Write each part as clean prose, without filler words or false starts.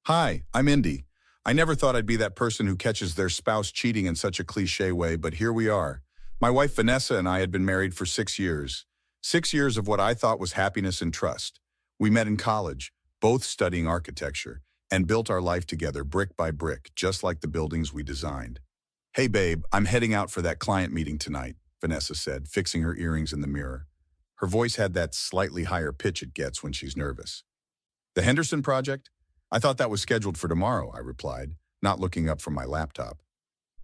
Hi, I'm Indy. I never thought I'd be that person who catches their spouse cheating in such a cliche way, but here we are. My wife Vanessa and I had been married for 6 years. 6 years of what I thought was happiness and trust. We met in college, both studying architecture, and built our life together brick by brick, just like the buildings we designed. Hey babe, I'm heading out for that client meeting tonight, Vanessa said, fixing her earrings in the mirror. Her voice had that slightly higher pitch it gets when she's nervous. The Henderson project? I thought that was scheduled for tomorrow, I replied, not looking up from my laptop.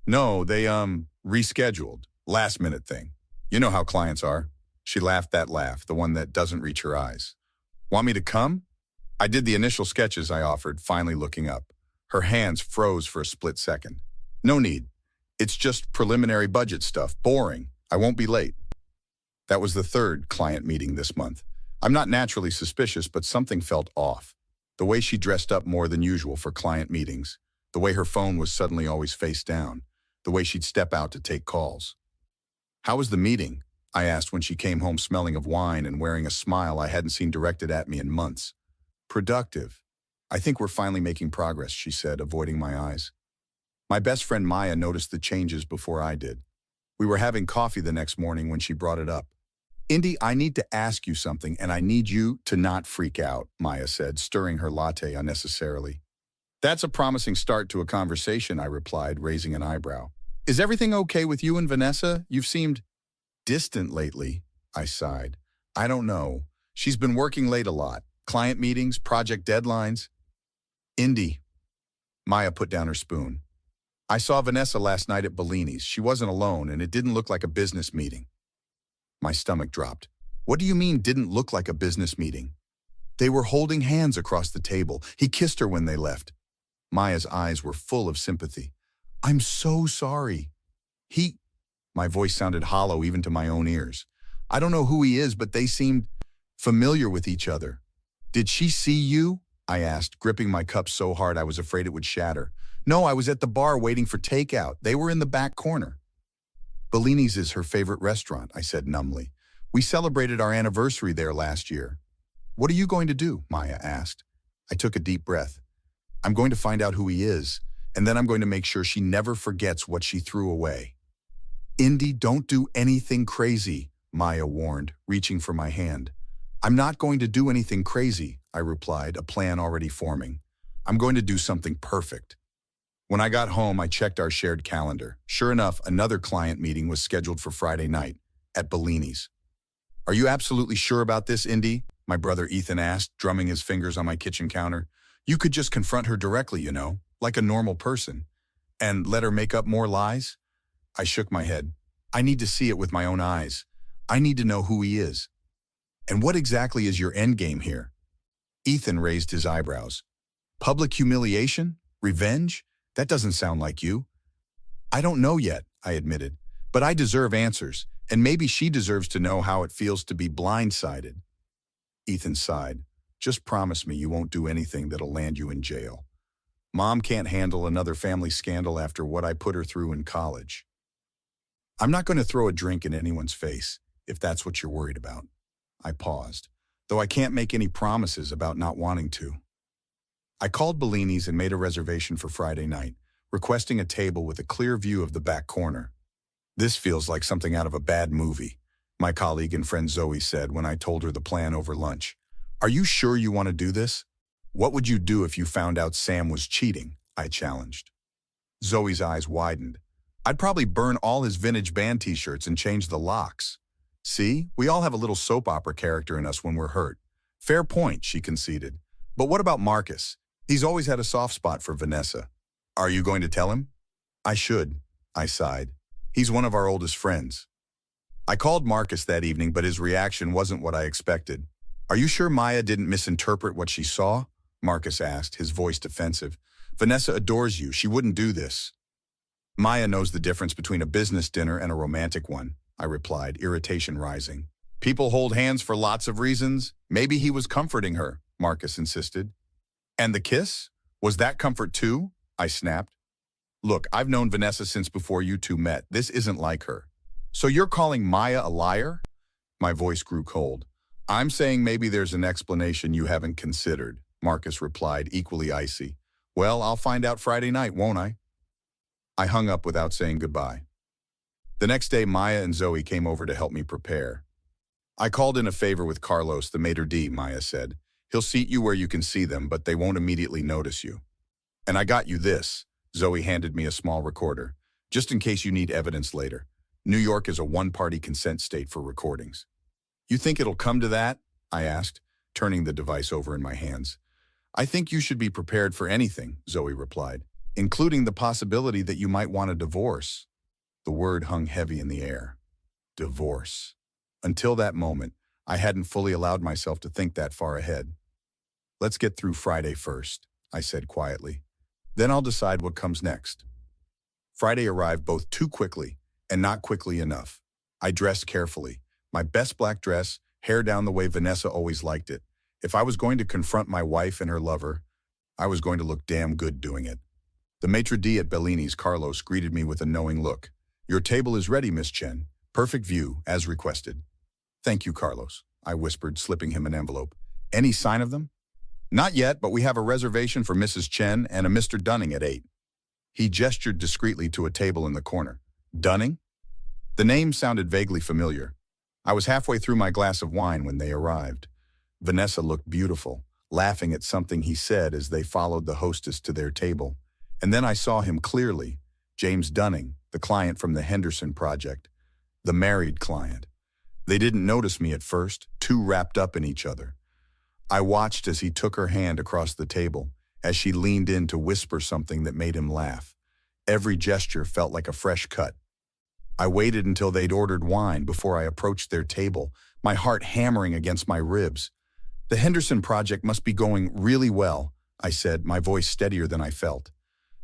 No, they, rescheduled. Last minute thing. You know how clients are. She laughed that laugh, the one that doesn't reach her eyes. Want me to come? I did the initial sketches I offered, finally looking up. Her hands froze for a split second. No need. It's just preliminary budget stuff. Boring. I won't be late. That was the third client meeting this month. I'm not naturally suspicious, but something felt off. The way she dressed up more than usual for client meetings, the way her phone was suddenly always face down, the way she'd step out to take calls. How was the meeting? I asked when she came home smelling of wine and wearing a smile I hadn't seen directed at me in months. Productive. I think we're finally making progress, she said, avoiding my eyes. My best friend Maya noticed the changes before I did. We were having coffee the next morning when she brought it up. Indy, I need to ask you something, and I need you to not freak out, Maya said, stirring her latte unnecessarily. That's a promising start to a conversation, I replied, raising an eyebrow. Is everything okay with you and Vanessa? You've seemed distant lately, I sighed. I don't know. She's been working late a lot. Client meetings, project deadlines. Indy. Maya put down her spoon. I saw Vanessa last night at Bellini's. She wasn't alone, and it didn't look like a business meeting. My stomach dropped. What do you mean didn't look like a business meeting? They were holding hands across the table. He kissed her when they left. Maya's eyes were full of sympathy. I'm so sorry. My voice sounded hollow even to my own ears. I don't know who he is, but they seemed familiar with each other. Did she see you? I asked, gripping my cup so hard I was afraid it would shatter. No, I was at the bar waiting for takeout. They were in the back corner. Bellini's is her favorite restaurant, I said numbly. We celebrated our anniversary there last year. What are you going to do? Maya asked. I took a deep breath. I'm going to find out who he is, and then I'm going to make sure she never forgets what she threw away. Indy, don't do anything crazy, Maya warned, reaching for my hand. I'm not going to do anything crazy, I replied, a plan already forming. I'm going to do something perfect. When I got home, I checked our shared calendar. Sure enough, another client meeting was scheduled for Friday night at Bellini's. Are you absolutely sure about this, Indy? My brother Ethan asked, drumming his fingers on my kitchen counter. You could just confront her directly, like a normal person, and let her make up more lies? I shook my head. I need to see it with my own eyes. I need to know who he is. And what exactly is your endgame here? Ethan raised his eyebrows. Public humiliation? Revenge? That doesn't sound like you. I don't know yet, I admitted, but I deserve answers, and maybe she deserves to know how it feels to be blindsided. Ethan sighed. Just promise me you won't do anything that'll land you in jail. Mom can't handle another family scandal after what I put her through in college. I'm not going to throw a drink in anyone's face, if that's what you're worried about. I paused, though I can't make any promises about not wanting to. I called Bellini's and made a reservation for Friday night, requesting a table with a clear view of the back corner. This feels like something out of a bad movie, my colleague and friend Zoe said when I told her the plan over lunch. Are you sure you want to do this? What would you do if you found out Sam was cheating? I challenged. Zoe's eyes widened. I'd probably burn all his vintage band t-shirts and change the locks. See, we all have a little soap opera character in us when we're hurt. Fair point, she conceded. But what about Marcus? He's always had a soft spot for Vanessa. Are you going to tell him? I should, I sighed. He's one of our oldest friends. I called Marcus that evening, but his reaction wasn't what I expected. Are you sure Maya didn't misinterpret what she saw? Marcus asked, his voice defensive. Vanessa adores you. She wouldn't do this. Maya knows the difference between a business dinner and a romantic one, I replied, irritation rising. People hold hands for lots of reasons. Maybe he was comforting her, Marcus insisted. And the kiss? Was that comfort too? I snapped. Look, I've known Vanessa since before you two met. This isn't like her. So you're calling Maya a liar? My voice grew cold. I'm saying maybe there's an explanation you haven't considered, Marcus replied, equally icy. Well, I'll find out Friday night, won't I? I hung up without saying goodbye. The next day, Maya and Zoe came over to help me prepare. I called in a favor with Carlos, the maitre d', Maya said. He'll seat you where you can see them, but they won't immediately notice you. And I got you this. Zoe handed me a small recorder, just in case you need evidence later. New York is a one-party consent state for recordings. You think it'll come to that? I asked, turning the device over in my hands. I think you should be prepared for anything, Zoe replied, including the possibility that you might want a divorce. The word hung heavy in the air. Divorce. Until that moment, I hadn't fully allowed myself to think that far ahead. Let's get through Friday first, I said quietly. Then I'll decide what comes next. Friday arrived both too quickly and not quickly enough. I dressed carefully. My best black dress, hair down the way Vanessa always liked it. If I was going to confront my wife and her lover, I was going to look damn good doing it. The maitre d' at Bellini's, Carlos, greeted me with a knowing look. Your table is ready, Miss Chen. Perfect view, as requested. Thank you, Carlos, I whispered, slipping him an envelope. Any sign of them? Not yet, but we have a reservation for Mrs. Chen and a Mr. Dunning at 8. He gestured discreetly to a table in the corner. Dunning? The name sounded vaguely familiar. I was halfway through my glass of wine when they arrived. Vanessa looked beautiful, laughing at something he said as they followed the hostess to their table. And then I saw him clearly. James Dunning, the client from the Henderson project. The married client. They didn't notice me at first, too wrapped up in each other. I watched as he took her hand across the table, as she leaned in to whisper something that made him laugh. Every gesture felt like a fresh cut. I waited until they'd ordered wine before I approached their table, my heart hammering against my ribs. The Henderson project must be going really well, I said, my voice steadier than I felt.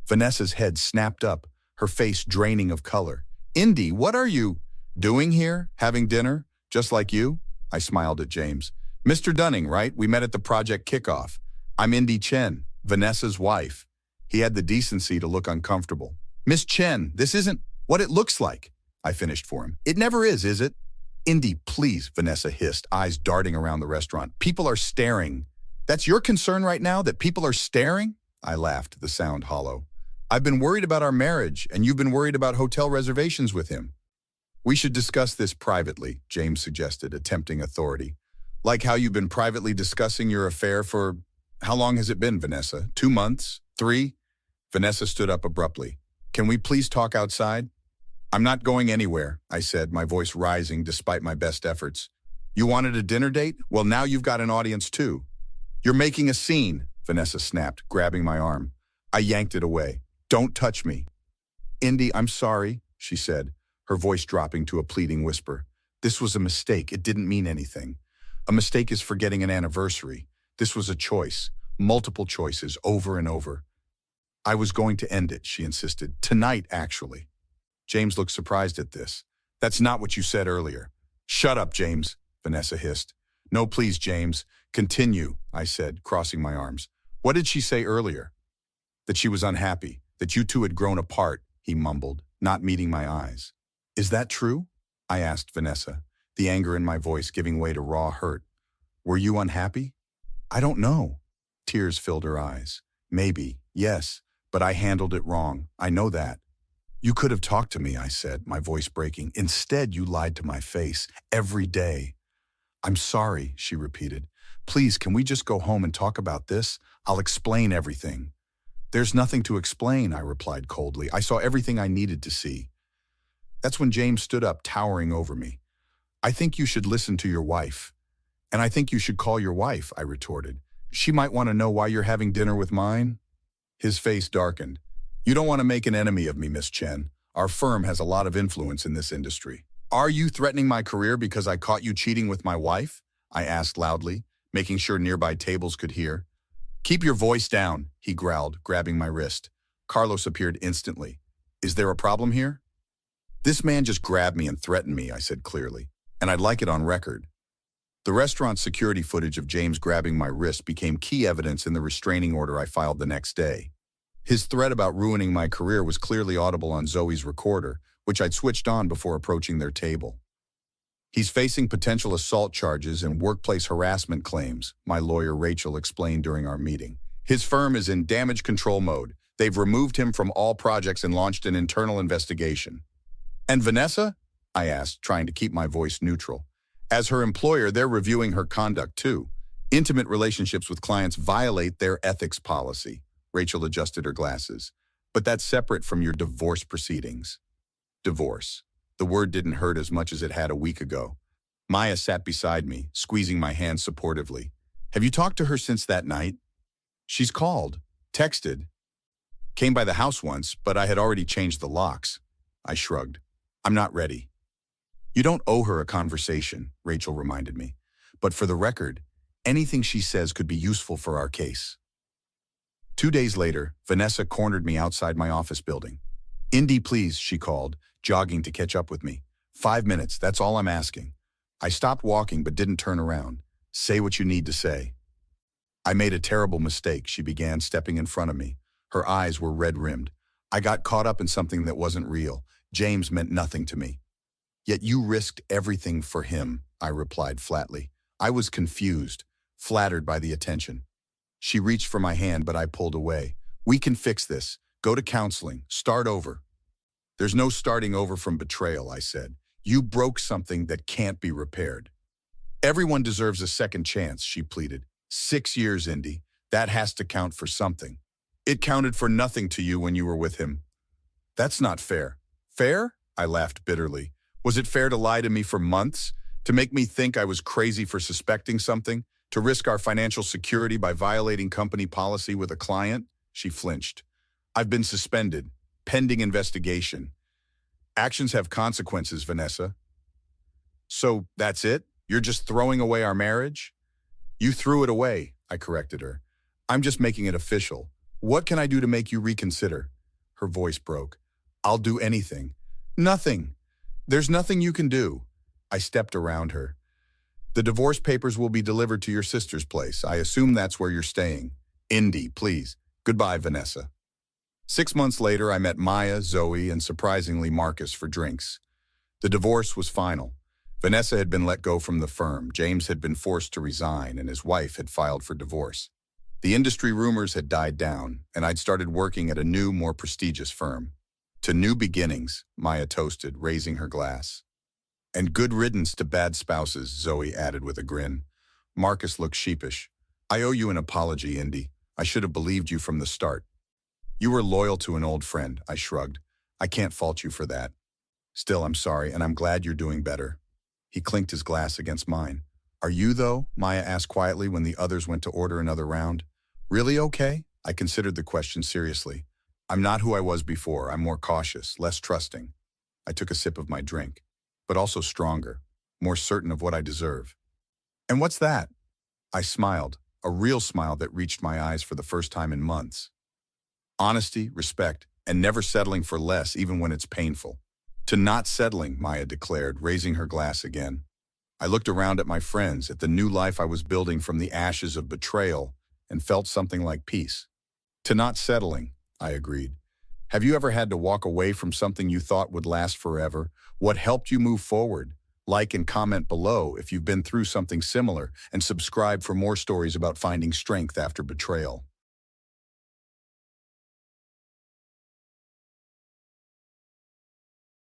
Vanessa's head snapped up, her face draining of color. Indy, what are you doing here? Having dinner? Just like you? I smiled at James. Mr. Dunning, right? We met at the project kickoff. I'm Indy Chen, Vanessa's wife. He had the decency to look uncomfortable. Miss Chen, this isn't what it looks like, I finished for him. It never is it? Indy, please, Vanessa hissed, eyes darting around the restaurant. People are staring. That's your concern right now, that people are staring? I laughed, the sound hollow. I've been worried about our marriage, and you've been worried about hotel reservations with him. We should discuss this privately, James suggested, attempting authority. Like how you've been privately discussing your affair for... How long has it been, Vanessa? 2 months? 3? Vanessa stood up abruptly. Can we please talk outside? I'm not going anywhere, I said, my voice rising despite my best efforts. You wanted a dinner date? Well, now you've got an audience too. You're making a scene, Vanessa snapped, grabbing my arm. I yanked it away. Don't touch me. Indy, I'm sorry, she said, her voice dropping to a pleading whisper. This was a mistake. It didn't mean anything. A mistake is forgetting an anniversary. This was a choice, multiple choices, over and over. I was going to end it, she insisted. Tonight, actually. James looked surprised at this. That's not what you said earlier. Shut up, James, Vanessa hissed. No, please, James. Continue, I said, crossing my arms. What did she say earlier? That she was unhappy, that you two had grown apart, he mumbled, not meeting my eyes. Is that true? I asked Vanessa, the anger in my voice giving way to raw hurt. Were you unhappy? I don't know. Tears filled her eyes. Maybe, yes, but I handled it wrong. I know that. You could have talked to me, I said, my voice breaking. Instead, you lied to my face every day. I'm sorry, she repeated. Please, can we just go home and talk about this? I'll explain everything. There's nothing to explain, I replied coldly. I saw everything I needed to see. That's when James stood up, towering over me. I think you should listen to your wife. And I think you should call your wife, I retorted. She might want to know why you're having dinner with mine. His face darkened. You don't want to make an enemy of me, Miss Chen. Our firm has a lot of influence in this industry. Are you threatening my career because I caught you cheating with my wife? I asked loudly, making sure nearby tables could hear. Keep your voice down, he growled, grabbing my wrist. Carlos appeared instantly. Is there a problem here? This man just grabbed me and threatened me, I said clearly, and I'd like it on record. The restaurant's security footage of James grabbing my wrist became key evidence in the restraining order I filed the next day. His threat about ruining my career was clearly audible on Zoe's recorder, which I'd switched on before approaching their table. He's facing potential assault charges and workplace harassment claims, my lawyer Rachel explained during our meeting. His firm is in damage control mode. They've removed him from all projects and launched an internal investigation. And Vanessa? I asked, trying to keep my voice neutral. As her employer, they're reviewing her conduct too. Intimate relationships with clients violate their ethics policy. Rachel adjusted her glasses. But that's separate from your divorce proceedings. Divorce. The word didn't hurt as much as it had a week ago. Maya sat beside me, squeezing my hand supportively. Have you talked to her since that night? She's called, texted. Came by the house once, but I had already changed the locks. I shrugged. I'm not ready. You don't owe her a conversation, Rachel reminded me. But for the record, anything she says could be useful for our case. 2 days later, Vanessa cornered me outside my office building. Indy, please, she called, jogging to catch up with me. 5 minutes, that's all I'm asking. I stopped walking but didn't turn around. Say what you need to say. I made a terrible mistake, she began, stepping in front of me. Her eyes were red-rimmed. I got caught up in something that wasn't real. James meant nothing to me. Yet you risked everything for him, I replied flatly. I was confused, flattered by the attention. She reached for my hand, but I pulled away. We can fix this. Go to counseling. Start over. There's no starting over from betrayal, I said. You broke something that can't be repaired. Everyone deserves a second chance, she pleaded. 6 years, Indy. That has to count for something. It counted for nothing to you when you were with him. That's not fair. Fair? I laughed bitterly. Was it fair to lie to me for months? To make me think I was crazy for suspecting something? To risk our financial security by violating company policy with a client? She flinched. I've been suspended, pending investigation. Actions have consequences, Vanessa. So that's it? You're just throwing away our marriage? You threw it away, I corrected her. I'm just making it official. What can I do to make you reconsider? Her voice broke. I'll do anything. Nothing. There's nothing you can do. I stepped around her. The divorce papers will be delivered to your sister's place. I assume that's where you're staying. Indy, please. Goodbye, Vanessa. 6 months later, I met Maya, Zoe, and surprisingly Marcus for drinks. The divorce was final. Vanessa had been let go from the firm, James had been forced to resign, and his wife had filed for divorce. The industry rumors had died down, and I'd started working at a new, more prestigious firm. To new beginnings, Maya toasted, raising her glass. And good riddance to bad spouses, Zoe added with a grin. Marcus looked sheepish. I owe you an apology, Indy. I should have believed you from the start. You were loyal to an old friend, I shrugged. I can't fault you for that. Still, I'm sorry, and I'm glad you're doing better. He clinked his glass against mine. Are you, though? Maya asked quietly when the others went to order another round. Really okay? I considered the question seriously. I'm not who I was before. I'm more cautious, less trusting. I took a sip of my drink, but also stronger, more certain of what I deserve. And what's that? I smiled, a real smile that reached my eyes for the first time in months. Honesty, respect, and never settling for less even when it's painful. To not settling, Maya declared, raising her glass again. I looked around at my friends, at the new life I was building from the ashes of betrayal, and felt something like peace. To not settling, I agreed. Have you ever had to walk away from something you thought would last forever? What helped you move forward? Like and comment below if you've been through something similar, and subscribe for more stories about finding strength after betrayal.